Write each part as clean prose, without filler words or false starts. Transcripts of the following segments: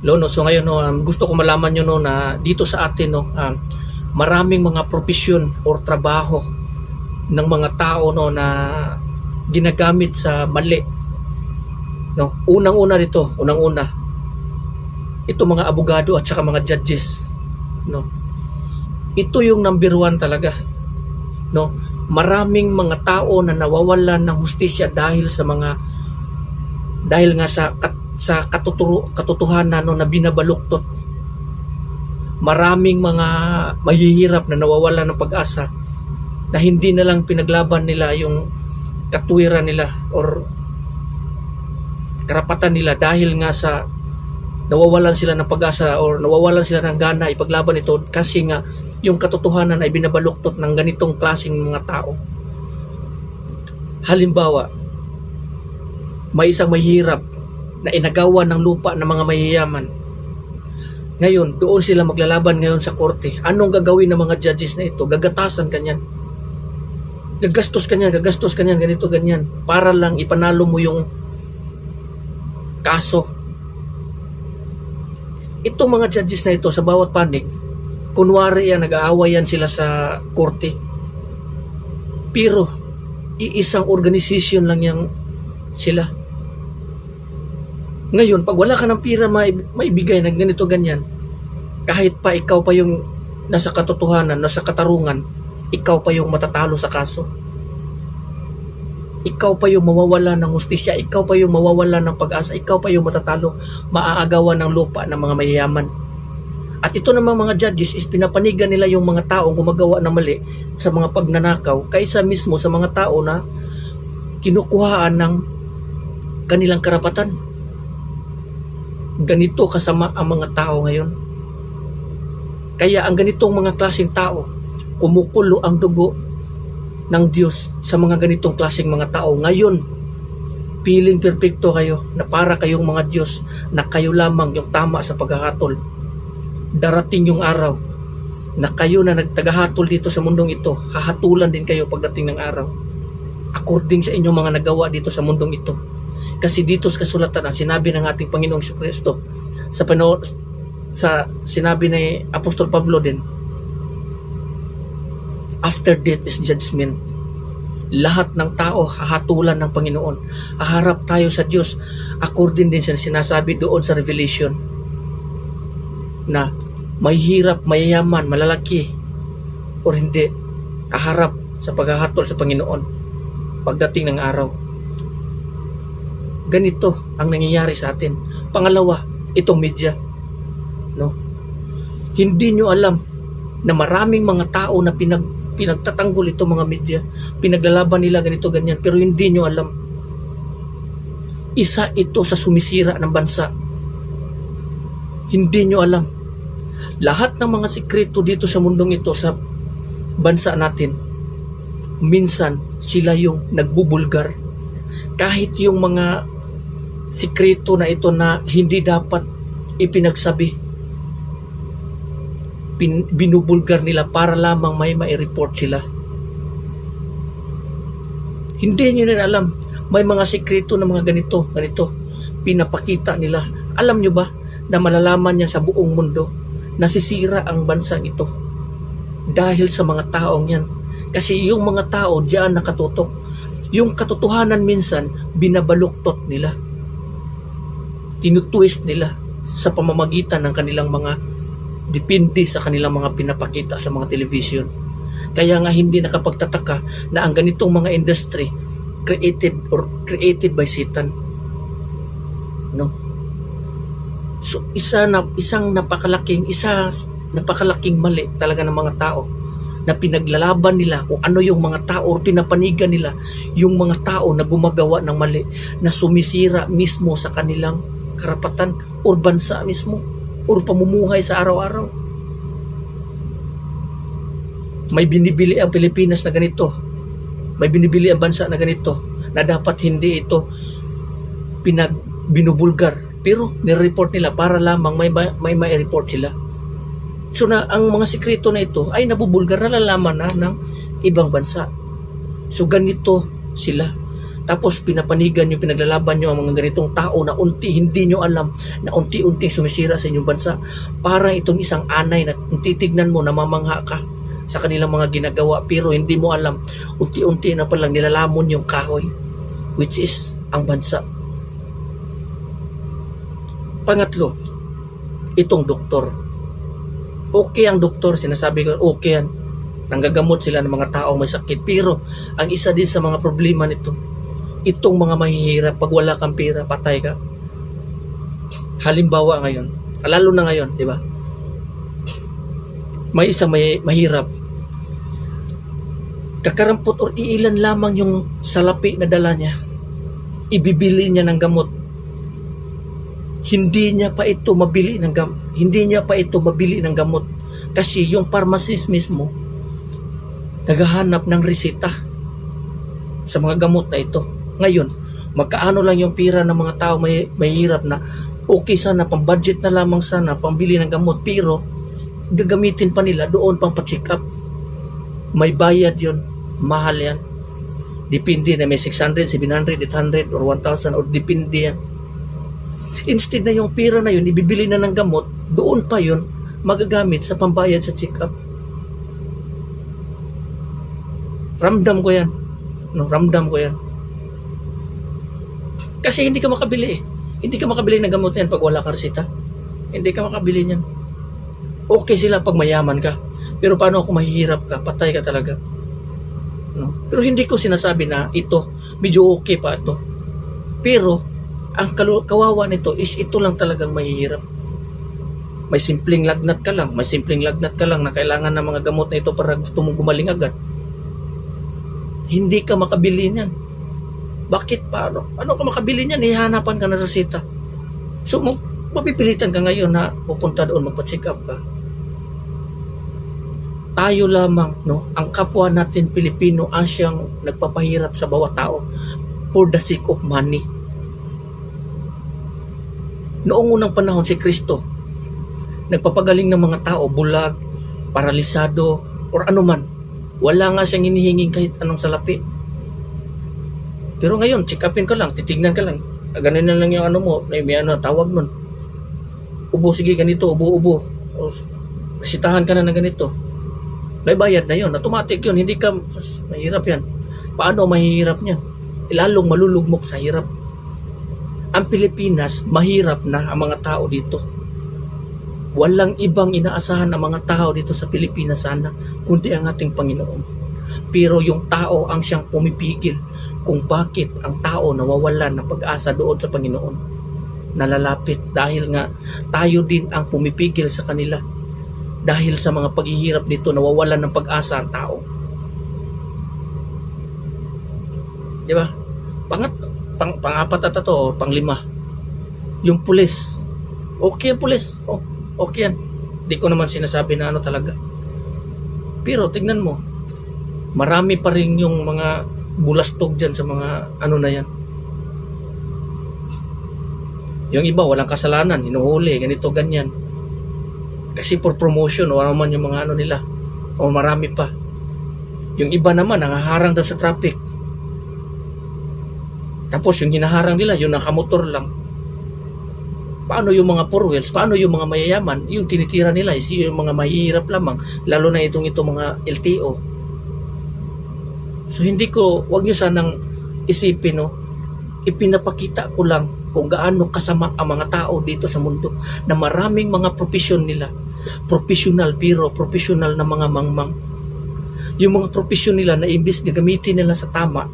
No, so ngayon no, gusto ko malaman nyo no na dito sa atin no, maraming mga profesyon or trabaho ng mga tao no na ginagamit sa mali. No, unang-una ito mga abogado at saka mga judges, no. Ito yung number one talaga, no. Maraming mga tao na nawawalan ng hustisya dahil nga sa katotohanan no, na binabaluktot. Maraming mga mahihirap na nawawalan ng pag-asa na hindi na lang pinaglaban nila yung katwiran nila or karapatan nila dahil nga sa nawawalan sila ng pag-asa or nawawalan sila ng gana ipaglaban ito kasi nga yung katotohanan ay binabaluktot ng ganitong klaseng mga tao. Halimbawa, may isang mahirap na inagawan ng lupa ng mga mayayaman. Ngayon, doon sila maglalaban ngayon sa korte. Anong gagawin ng mga judges na ito? Gagatasan kanyan. Gagastos kanyan, ganito, ganyan. Para lang ipanalo mo yung kaso. Itong mga judges na ito sa bawat panig, kunwari yan, nag-aaway yan sila sa korte. Pero, iisang organization lang yan sila. Ngayon, pag wala ka ng pira maibigay na ganito ganyan, kahit pa ikaw pa yung nasa katotohanan, nasa katarungan, ikaw pa yung matatalo sa kaso. Ikaw pa yung mawawala ng hustisya, ikaw pa yung mawawala ng pag-asa, ikaw pa yung matatalo, maaagawan ng lupa ng mga mayayaman. At ito namang mga judges is pinapanigan nila yung mga taong gumagawa ng mali sa mga pagnanakaw kaysa mismo sa mga tao na kinukuhaan ng kanilang karapatan. Ganito kasama ang mga tao ngayon. Kaya ang ganitong mga klaseng tao, kumukulo ang dugo ng Diyos sa mga ganitong klaseng mga tao. Ngayon, piling perpekto kayo na para kayong mga Diyos na kayo lamang yung tama sa paghahatol. Darating yung araw na kayo na nagtagahatol dito sa mundong ito, hahatulan din kayo pagdating ng araw. According sa inyong mga nagawa dito sa mundong ito. Kasi dito sa kasulatan ang sinabi ng ating Panginoong Kristo sa sinabi ni Apostol Pablo din, after death is judgment. Lahat ng tao hahatulan ng Panginoon. Haharap tayo sa Diyos. According din sa sinasabi doon sa Revelation na may hirap, mayayaman, malalaki o hindi, haharap sa paghahatol sa Panginoon pagdating ng araw. Ganito ang nangyayari sa atin. Pangalawa, itong media, no? Hindi nyo alam na maraming mga tao na pinagtatanggol ito mga media, pinaglalaban nila ganito ganyan, pero hindi nyo alam, isa ito sa sumisira ng bansa. Hindi nyo alam, lahat ng mga sikreto dito sa mundong ito, sa bansa natin, minsan sila yung nagbubulgar. Kahit yung mga sikreto na ito na hindi dapat ipinagsabi, binubulgar nila para lamang may ma-report sila. Hindi nyo rin alam, may mga sikreto na mga ganito, pinapakita nila. Alam nyo ba na malalaman niya sa buong mundo, nasisira ang bansang ito dahil sa mga taong yan. Kasi yung mga tao diyan nakatutok, yung katotohanan minsan binabaluktot nila, tinutwist nila sa pamamagitan ng kanilang mga depende sa kanilang mga pinapakita sa mga television. Kaya nga hindi nakapagtataka na ang ganitong mga industry created by Satan, no? So isang napakalaking mali talaga ng mga tao na pinaglalaban nila kung ano yung mga tao o pinapanigan nila yung mga tao na gumagawa ng mali, na sumisira mismo sa kanilang karapatan o bansa mismo o pamumuhay sa araw-araw. May binibili ang Pilipinas na ganito, may binibili ang bansa na ganito, na dapat hindi ito binubulgar, pero nire-report nila para lamang may report sila. So na ang mga sikreto na ito ay nabubulgar, nalalaman na ng ibang bansa. So ganito sila. Tapos pinapanigan nyo, pinaglalaban nyo ang mga ganitong tao na hindi nyo alam na unti-unting sumisira sa inyong bansa. Parang itong isang anay na kung titignan mo, namamangha ka sa kanilang mga ginagawa, pero hindi mo alam, unti-unti na palang nilalamon yung kahoy, which is ang bansa. Pangatlo, itong doktor. Okay ang doktor, sinasabi ko, okay yan. Nanggagamot sila ng mga tao may sakit. Pero ang isa din sa mga problema nito, itong mga mahihirap, pag wala kang pera, patay ka. Halimbawa ngayon, lalo na ngayon, di ba? May isa mahirap. Kakarampot or iilan lamang yung salapi na dala niya. Ibibili niya ng gamot. Hindi niya pa ito mabili ng gamot kasi yung pharmacist mismo naghahanap ng reseta sa mga gamot na ito. Ngayon, magkaano lang yung pira ng mga tao may hirap na okay sana, pang budget na lamang sana, pambili ng gamot, pero gagamitin pa nila doon pang pa-check up. May bayad yon, mahal yan. Depende na may 600, 700, 800, or 1,000, or depende yan. Instead na yung pira na yun, ibibili na ng gamot, doon pa yun, magagamit sa pambayad sa check-up. Ramdam ko yan. No, ramdam ko yan. Kasi hindi ka makabili eh. Hindi ka makabili ng gamot yan pag wala ka reseta. Hindi ka makabili niyan. Okay sila pag mayaman ka. Pero paano kung mahihirap ka, patay ka talaga. No? Pero hindi ko sinasabi na ito, medyo okay pa ito. Pero, ang kawawa nito is ito lang talagang mahihirap. May simpleng lagnat ka lang na kailangan ng mga gamot na ito para gusto mong gumaling agad. Hindi ka makabili niyan. Bakit? Paano? Ano ka makabili niyan? Ihanapan ka ng reseta. So, mapipilitan ka ngayon na pupunta doon, magpa-check up ka. Tayo lamang, no? Ang kapwa natin Pilipino ang siyang nagpapahirap sa bawat tao for the sake of money. Noong unang panahon si Kristo, nagpapagaling ng mga tao, bulag, paralisado, or anuman. Wala nga siyang hinihinging kahit anong salapi. Pero ngayon, check upin ka lang, titignan ka lang. Ganun na lang yung ano mo, may tawag nun. Ubo, sige, ganito, ubo. O, resitahan ka na ng ganito. May bayad na yun, automatic yun, hindi ka, mahirap yan. Paano mahihirap niya? Lalong malulugmok sa hirap. Ang Pilipinas, mahirap na ang mga tao dito. Walang ibang inaasahan ang mga tao dito sa Pilipinas sana, kundi ang ating Panginoon. Pero yung tao ang siyang pumipigil kung bakit ang tao nawawalan ng pag-asa doon sa Panginoon. Nalalapit dahil nga tayo din ang pumipigil sa kanila. Dahil sa mga paghihirap dito, nawawalan ng pag-asa ang tao. Di ba? Pang-apat at ito, o pang-lima. Yung pulis. Okay ang pulis. Okay yan. Di ko naman sinasabi na ano talaga. Pero tignan mo, marami pa rin yung mga bulastog dyan sa mga ano na yan. Yung iba, walang kasalanan, hinuhuli, ganito, ganyan. Kasi for promotion, o ano man yung mga ano nila. O marami pa. Yung iba naman, nangaharang daw sa traffic. Tapos yung hinaharang nila, yung nakamotor lang. Paano yung mga four wheels? Paano yung mga mayayaman? Yung tinitira nila is yung mga mahihirap lamang. Lalo na itong mga LTO. So wag nyo sanang isipin, no? Ipinapakita ko lang kung gaano kasama ang mga tao dito sa mundo na maraming mga profesyon nila. Professional, pero professional na mga mangmang. Yung mga profesyon nila na imbis gagamitin nila sa tama,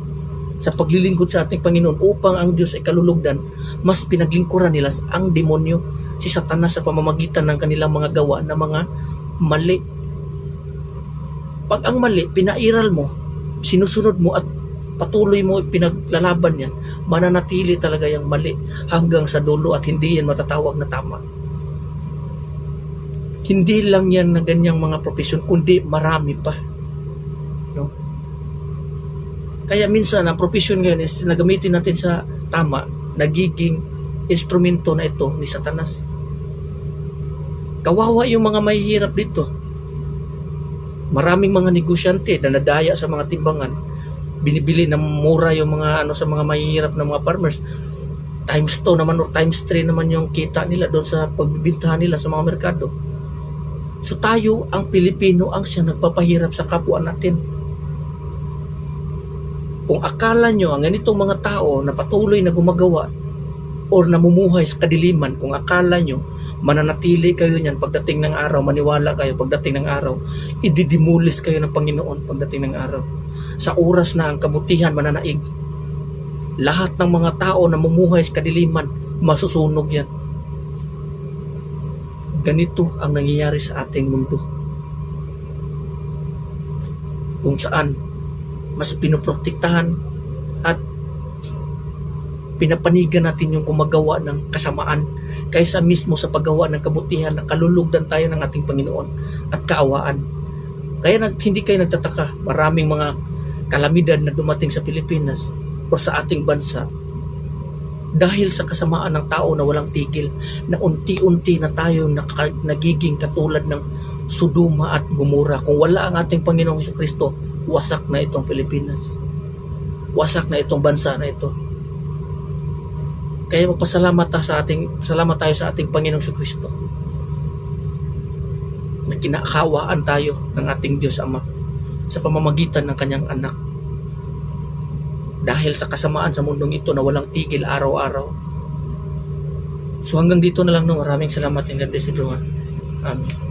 sa paglilingkod sa ating Panginoon upang ang Diyos ay kalulugdan, mas pinaglingkuran nila ang demonyo, si Satanas, sa pamamagitan ng kanilang mga gawa na mga mali. Pag ang mali, pinairal mo, sinusunod mo at patuloy mo pinaglalaban yan, mananatili talaga yung mali hanggang sa dulo at hindi yan matatawag na tama. Hindi lang yan na ganyang mga profesyon, kundi marami pa. No? Kaya minsan ang profession ngayon is nagamitin natin sa tama, nagiging instrumento na ito ni Satanas. Kawawa yung mga mahihirap dito. Maraming mga negosyante na nadaya sa mga timbangan. binibili ng mura yung mga sa mga mahihirap na mga farmers, times 2 naman or times 3 naman yung kita nila doon sa pagbibintahan nila sa mga merkado. So tayo, ang Pilipino, ang siya nagpapahirap sa kapwa natin. Kung akala nyo ang ganitong mga tao na patuloy na gumagawa or namumuhay sa kadiliman, kung akala nyo mananatili kayo niyan pagdating ng araw, maniwala kayo pagdating ng araw, ididimulis kayo ng Panginoon pagdating ng araw. Sa oras na ang kabutihan mananaig, lahat ng mga tao na namumuhay sa kadiliman, masusunog yan. Ganito ang nangyayari sa ating mundo, kung saan mas pinoprotektahan at pinapanigan natin yung gumagawa ng kasamaan kaysa mismo sa paggawa ng kabutihan na kalulugdan tayo ng ating Panginoon at kaawaan. Kaya hindi kayo nagtataka, maraming mga kalamidad na dumating sa Pilipinas o sa ating bansa dahil sa kasamaan ng tao na walang tigil, na unti-unti na tayo nagiging katulad ng Sodoma at Gomora. Kung wala ang ating Panginoong Kristo, wasak na itong Pilipinas. Wasak na itong bansa na ito. Kaya magpasalamat tayo sa ating Panginoong Kristo na kinakawaan tayo ng ating Diyos Ama sa pamamagitan ng kanyang anak. Dahil sa kasamaan sa mundong ito na walang tigil araw-araw. So hanggang dito na lang, no. Maraming salamat and God bless everyone. Amen.